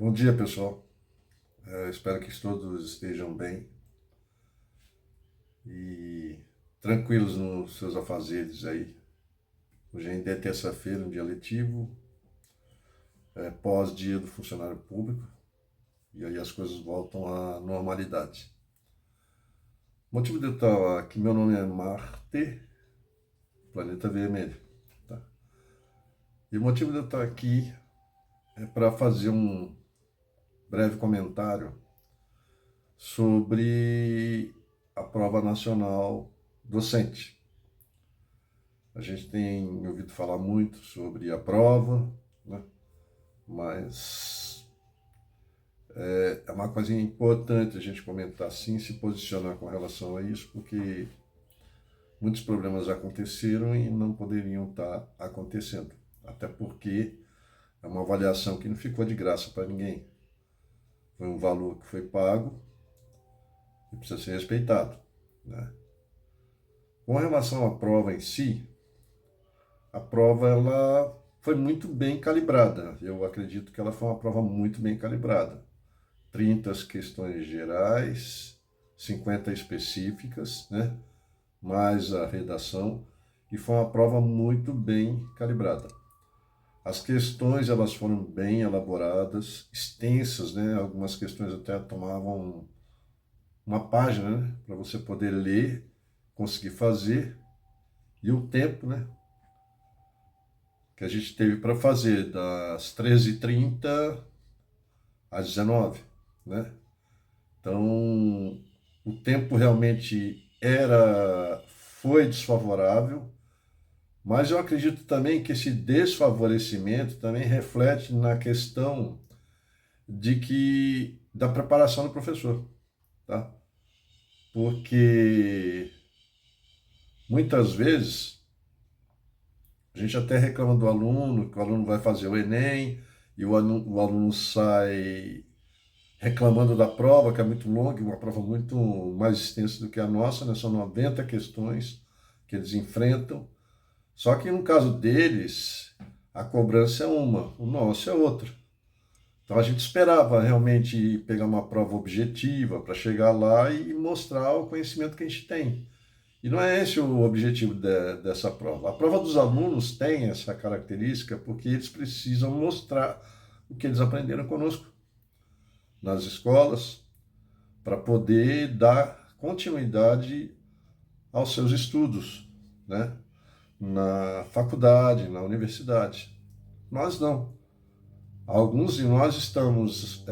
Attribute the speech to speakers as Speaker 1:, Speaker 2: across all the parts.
Speaker 1: Bom dia, pessoal. Espero que todos estejam bem e tranquilos nos seus afazeres aí. Hoje ainda é terça-feira, um dia letivo, pós-dia do funcionário público, e aí as coisas voltam à normalidade. O motivo de eu estar aqui, meu nome é Marte, planeta vermelho, tá? E o motivo de eu estar aqui é para fazer um breve comentário sobre a prova nacional docente. A gente tem ouvido falar muito sobre a prova, né? Mas é uma coisa importante a gente comentar sim, se posicionar com relação a isso, porque muitos problemas aconteceram e não poderiam estar acontecendo. Até porque é uma avaliação que não ficou de graça para ninguém. Foi um valor que foi pago e precisa ser respeitado, né? Com relação à prova em si, a prova ela foi muito bem calibrada. Eu acredito que ela foi uma prova muito bem calibrada. 30 questões gerais, 50 específicas, né? Mais a redação, e foi uma prova muito bem calibrada. As questões elas foram bem elaboradas, extensas, né? Algumas questões até tomavam uma página, né? Para você poder ler, conseguir fazer, e o tempo, né? Que a gente teve para fazer das 13h30 às 19h, né? Então, o tempo realmente foi desfavorável, mas eu acredito também que esse desfavorecimento também reflete na questão da preparação do professor, tá? Porque muitas vezes a gente até reclama do aluno, que o aluno vai fazer o Enem e o aluno sai reclamando da prova, que é muito longa, uma prova muito mais extensa do que a nossa, né? São 90 questões que eles enfrentam. Só que no caso deles, a cobrança é uma, o nosso é outra. Então a gente esperava realmente pegar uma prova objetiva para chegar lá e mostrar o conhecimento que a gente tem. E não é esse o objetivo dessa prova. A prova dos alunos tem essa característica porque eles precisam mostrar o que eles aprenderam conosco nas escolas para poder dar continuidade aos seus estudos, né? Na faculdade, na universidade. Nós não. Alguns de nós estamos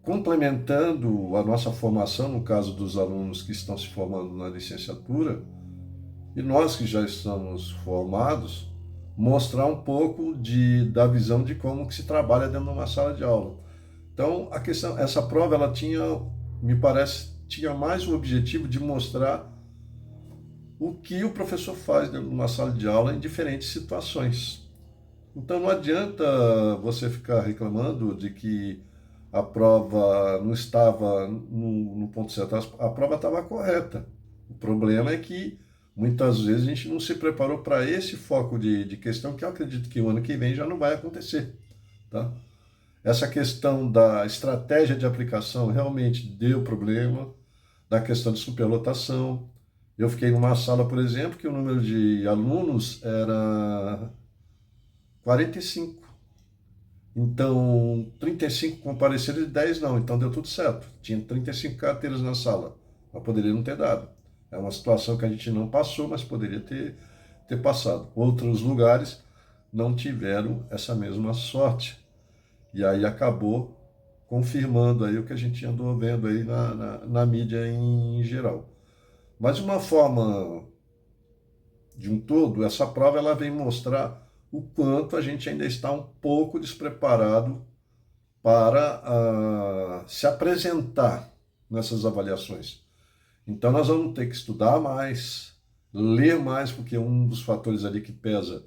Speaker 1: complementando a nossa formação, no caso dos alunos que estão se formando na licenciatura, e nós que já estamos formados, mostrar um pouco da visão de como que se trabalha dentro de uma sala de aula. Então, essa prova, ela tinha, me parece, tinha mais o objetivo de mostrar o que o professor faz dentro de uma sala de aula em diferentes situações. Então, não adianta você ficar reclamando de que a prova não estava no ponto certo. A prova estava correta. O problema é que muitas vezes a gente não se preparou para esse foco de questão que eu acredito que o ano que vem já não vai acontecer, tá? Essa questão da estratégia de aplicação realmente deu problema, da questão de superlotação. Eu fiquei numa sala, por exemplo, que o número de alunos era 45. Então, 35 compareceram e 10 não. Então, deu tudo certo. Tinha 35 carteiras na sala. Mas poderia não ter dado. É uma situação que a gente não passou, mas poderia ter passado. Outros lugares não tiveram essa mesma sorte. E aí acabou confirmando aí o que a gente andou vendo aí na mídia em geral. Mas de uma forma de um todo, essa prova ela vem mostrar o quanto a gente ainda está um pouco despreparado para se apresentar nessas avaliações. Então nós vamos ter que estudar mais, ler mais, porque um dos fatores ali que pesa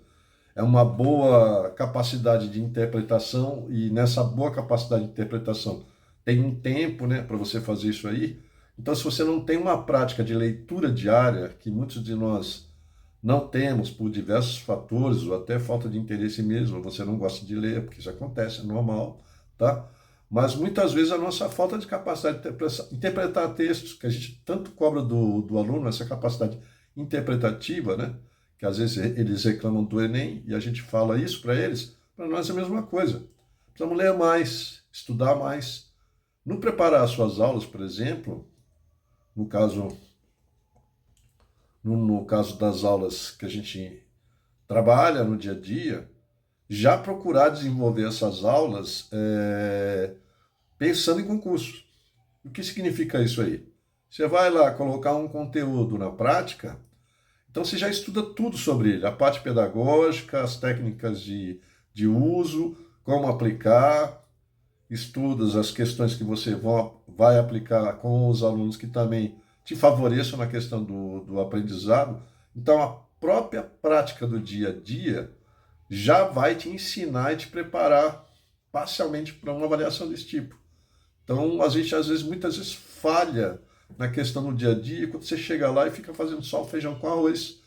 Speaker 1: é uma boa capacidade de interpretação, e nessa boa capacidade de interpretação tem um tempo, né, para você fazer isso aí. Então, se você não tem uma prática de leitura diária, que muitos de nós não temos por diversos fatores, ou até falta de interesse mesmo, você não gosta de ler, porque isso acontece, é normal, tá? Mas muitas vezes a nossa falta de capacidade de interpretar textos, que a gente tanto cobra do aluno, essa capacidade interpretativa, né? Que às vezes eles reclamam do Enem e a gente fala isso para eles, para nós é a mesma coisa. Precisamos ler mais, estudar mais. No preparar as suas aulas, por exemplo, no caso, no caso das aulas que a gente trabalha no dia a dia, já procurar desenvolver essas aulas pensando em concurso. O que significa isso aí? Você vai lá colocar um conteúdo na prática, então você já estuda tudo sobre ele, a parte pedagógica, as técnicas de uso, como aplicar, estudas as questões que você vai aplicar com os alunos que também te favoreçam na questão do aprendizado. Então, a própria prática do dia a dia já vai te ensinar e te preparar parcialmente para uma avaliação desse tipo. Então, a gente, às vezes, muitas vezes falha na questão do dia a dia, quando você chega lá e fica fazendo só o feijão com arroz,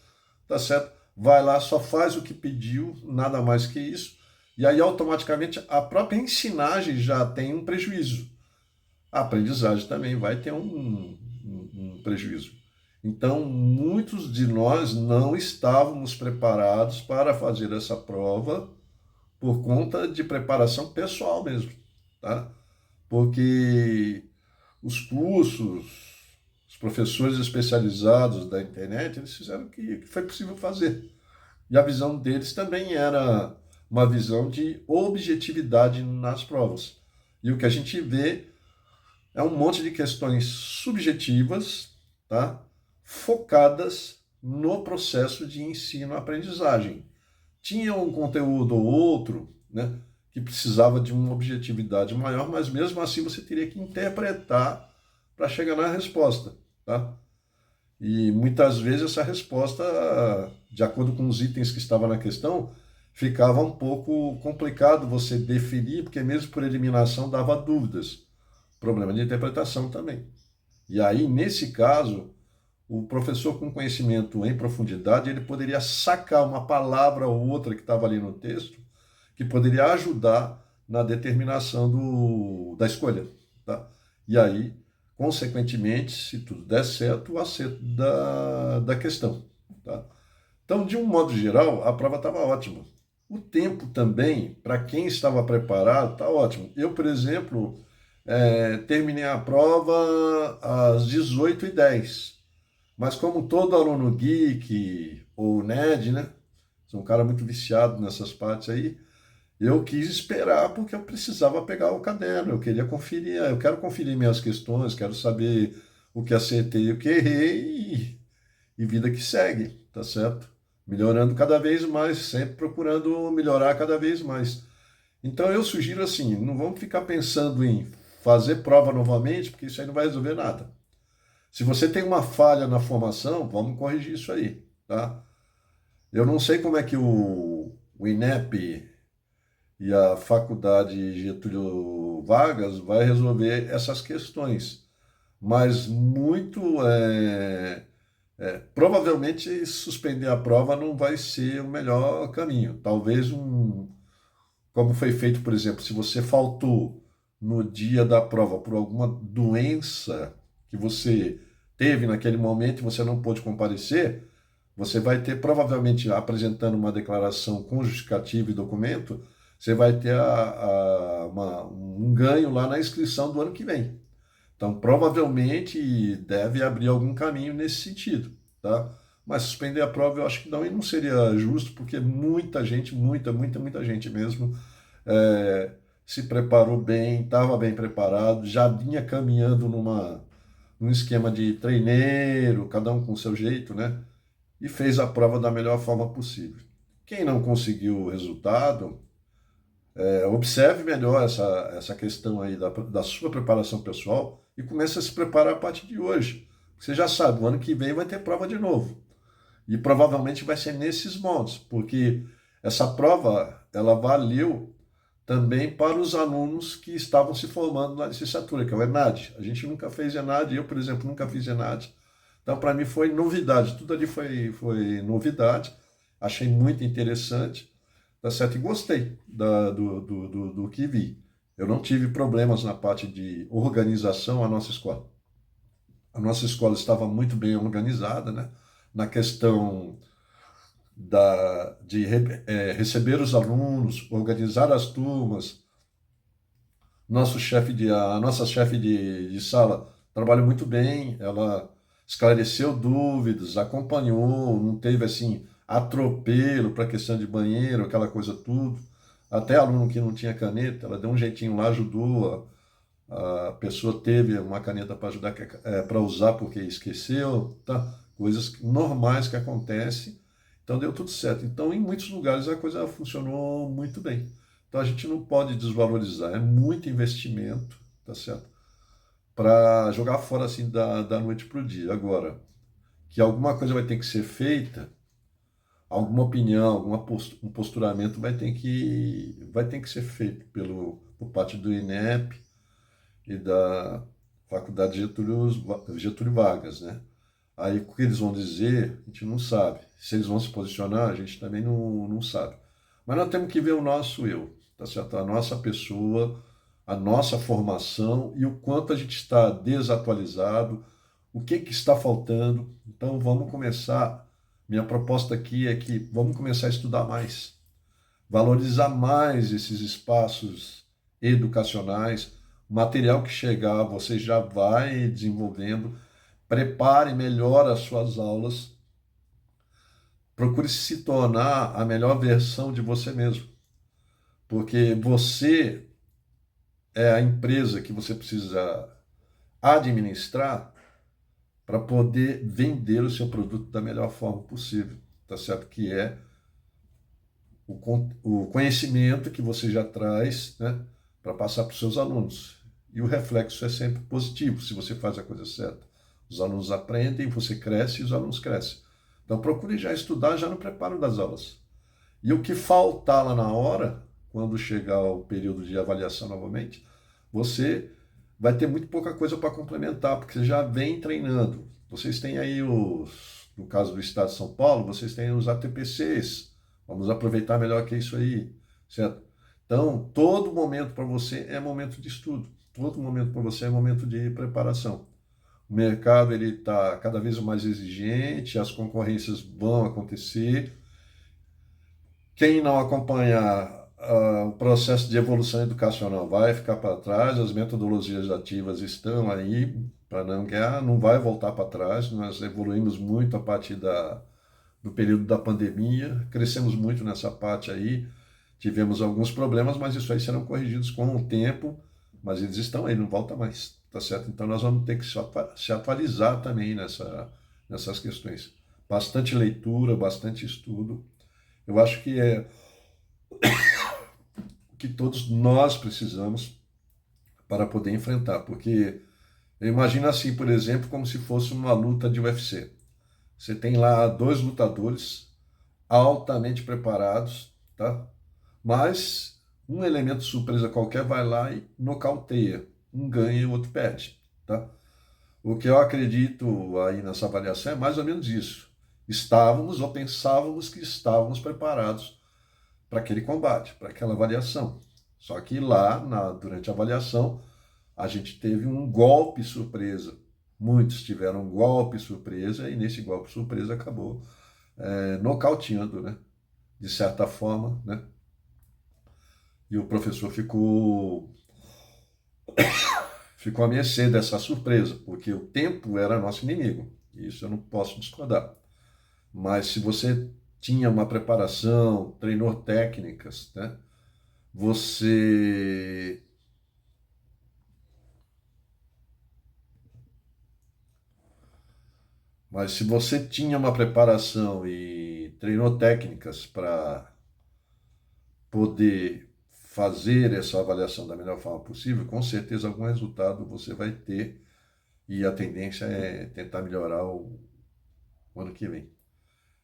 Speaker 1: tá certo? Vai lá, só faz o que pediu, nada mais que isso, e aí automaticamente a própria ensinagem já tem um prejuízo. A aprendizagem também vai ter um prejuízo. Então, muitos de nós não estávamos preparados para fazer essa prova por conta de preparação pessoal mesmo, tá? Porque os cursos, os professores especializados da internet, eles fizeram o que foi possível fazer. E a visão deles também era uma visão de objetividade nas provas. E o que a gente vê é um monte de questões subjetivas, tá? Focadas no processo de ensino-aprendizagem. Tinha um conteúdo ou outro, né, que precisava de uma objetividade maior, mas mesmo assim você teria que interpretar para chegar na resposta, tá? E muitas vezes essa resposta, de acordo com os itens que estavam na questão, ficava um pouco complicado você definir, porque mesmo por eliminação dava dúvidas. Problema de interpretação também. E aí, nesse caso, o professor com conhecimento em profundidade, ele poderia sacar uma palavra ou outra que estava ali no texto, que poderia ajudar na determinação da escolha. Tá? E aí, consequentemente, se tudo der certo, o acerto da questão. Tá? Então, de um modo geral, a prova estava ótima. O tempo também, para quem estava preparado, está ótimo. Eu, por exemplo, terminei a prova às 18h10. Mas como todo aluno geek ou nerd, né? Sou um cara muito viciado nessas partes aí. Eu quis esperar porque eu precisava pegar o caderno. Eu queria conferir, eu quero conferir minhas questões, quero saber o que acertei e o que errei e vida que segue, tá certo? Melhorando cada vez mais, sempre procurando melhorar cada vez mais. Então eu sugiro assim, não vamos ficar pensando em fazer prova novamente, porque isso aí não vai resolver nada. Se você tem uma falha na formação, vamos corrigir isso aí, tá? Eu não sei como é que o INEP e a Faculdade Getúlio Vargas vai resolver essas questões, mas provavelmente suspender a prova não vai ser o melhor caminho. Talvez como foi feito, por exemplo, se você faltou no dia da prova por alguma doença que você teve naquele momento e você não pôde comparecer, você vai ter, provavelmente, apresentando uma declaração com justificativo e documento, você vai ter um ganho lá na inscrição do ano que vem. Então, provavelmente, deve abrir algum caminho nesse sentido, tá? Mas suspender a prova eu acho que não seria justo, porque muita gente, muita gente mesmo, se preparou bem, estava bem preparado, já vinha caminhando num esquema de treineiro, cada um com o seu jeito, né? E fez a prova da melhor forma possível. Quem não conseguiu o resultado, observe melhor essa questão aí da sua preparação pessoal e comece a se preparar a partir de hoje. Você já sabe, o ano que vem vai ter prova de novo. E provavelmente vai ser nesses moldes, porque essa prova, ela valeu também para os alunos que estavam se formando na licenciatura, que é o ENAD. A gente nunca fez ENAD, eu, por exemplo, nunca fiz ENAD. Então, para mim foi novidade, tudo ali foi novidade, achei muito interessante, tá certo? E gostei do que vi. Eu não tive problemas na parte de organização a nossa escola. A nossa escola estava muito bem organizada, né? Na questão de receber os alunos, organizar as turmas. A nossa chefe de sala trabalhou muito bem, ela esclareceu dúvidas, acompanhou, não teve assim atropelo para questão de banheiro, aquela coisa tudo. Até aluno que não tinha caneta, ela deu um jeitinho lá, ajudou. A pessoa teve uma caneta para ajudar, para usar porque esqueceu, tá? Coisas normais que acontecem. Então deu tudo certo. Então, em muitos lugares a coisa funcionou muito bem. Então a gente não pode desvalorizar, é muito investimento, tá certo? Para jogar fora assim da noite para o dia. Agora, que alguma coisa vai ter que ser feita, alguma opinião, um posturamento vai ter que ser feito por parte do INEP e da Faculdade Getúlio Vargas, né? Aí o que eles vão dizer, a gente não sabe. Se eles vão se posicionar, a gente também não sabe. Mas nós temos que ver o nosso eu, tá certo? A nossa pessoa, a nossa formação e o quanto a gente está desatualizado, o que está faltando. Então vamos começar. Minha proposta aqui é que vamos começar a estudar mais, valorizar mais esses espaços educacionais, o material que chegar, você já vai desenvolvendo, prepare melhor as suas aulas, procure se tornar a melhor versão de você mesmo, porque você é a empresa que você precisa administrar para poder vender o seu produto da melhor forma possível, tá certo? Que é o conhecimento que você já traz, né, para passar para os seus alunos. E o reflexo é sempre positivo, se você faz a coisa certa. Os alunos aprendem, você cresce e os alunos crescem. Então procure já estudar já no preparo das aulas. E o que faltar lá na hora, quando chegar o período de avaliação novamente, você vai ter muito pouca coisa para complementar, porque você já vem treinando. Vocês têm aí no caso do Estado de São Paulo, vocês têm os ATPCs. Vamos aproveitar melhor que isso aí, certo? Então, todo momento para você é momento de estudo. Todo momento para você é momento de preparação. O mercado ele está cada vez mais exigente, as concorrências vão acontecer. Quem não acompanhar o processo de evolução educacional vai ficar para trás, as metodologias ativas estão aí para não ganhar, não vai voltar para trás. Nós evoluímos muito a partir do período da pandemia, crescemos muito nessa parte aí, tivemos alguns problemas, mas isso aí serão corrigidos com o tempo, mas eles estão aí, não volta mais, tá certo? Então nós vamos ter que se atualizar também nessas questões. Bastante leitura, bastante estudo. Eu acho que é o que todos nós precisamos para poder enfrentar, porque eu imagino assim, por exemplo, como se fosse uma luta de UFC. Você tem lá dois lutadores altamente preparados, tá? Mas um elemento surpresa qualquer vai lá e nocauteia. Um ganha e o outro perde, tá? O que eu acredito aí nessa avaliação é mais ou menos isso. Estávamos ou pensávamos que estávamos preparados para aquele combate, para aquela avaliação. Só que lá, durante a avaliação, a gente teve um golpe surpresa. Muitos tiveram um golpe surpresa e nesse golpe surpresa acabou nocauteando, né? De certa forma, né? E o professor ficou à mercê dessa surpresa, porque o tempo era nosso inimigo. Isso eu não posso discordar. Mas se você tinha uma preparação, treinou técnicas, né? Você Mas se você tinha uma preparação e treinou técnicas para poder fazer essa avaliação da melhor forma possível, com certeza algum resultado você vai ter e a tendência é tentar melhorar o ano que vem.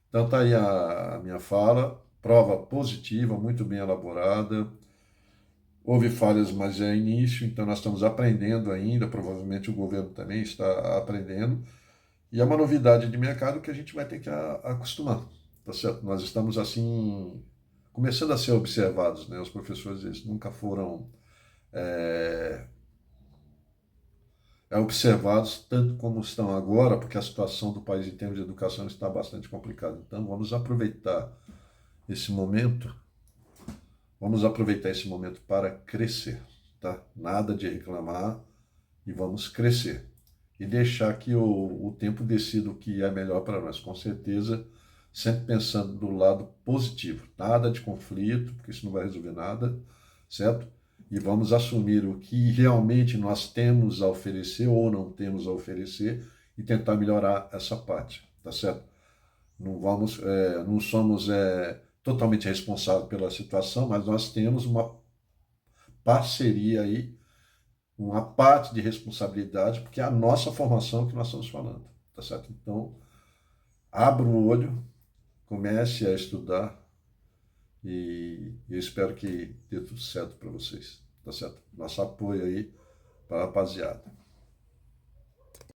Speaker 1: Então tá aí a minha fala, prova positiva, muito bem elaborada. Houve falhas, mas é início, então nós estamos aprendendo ainda, provavelmente o governo também está aprendendo. E é uma novidade de mercado que a gente vai ter que acostumar, tá certo? Nós estamos, assim, começando a ser observados, né? Os professores, eles nunca foram é, observados tanto como estão agora, porque a situação do país em termos de educação está bastante complicada. Então, esse momento, vamos aproveitar esse momento para crescer, tá? Nada de reclamar e vamos crescer. E deixar que o tempo decida o que é melhor para nós, com certeza, sempre pensando do lado positivo. Nada de conflito, porque isso não vai resolver nada, certo? E vamos assumir o que realmente nós temos a oferecer ou não temos a oferecer e tentar melhorar essa parte, tá certo? Não somos totalmente responsáveis pela situação, mas nós temos uma parceria aí, uma parte de responsabilidade, porque é a nossa formação que nós estamos falando, tá certo? Então, abra o olho, comece a estudar e eu espero que dê tudo certo para vocês, tá certo? Nosso apoio aí para a rapaziada.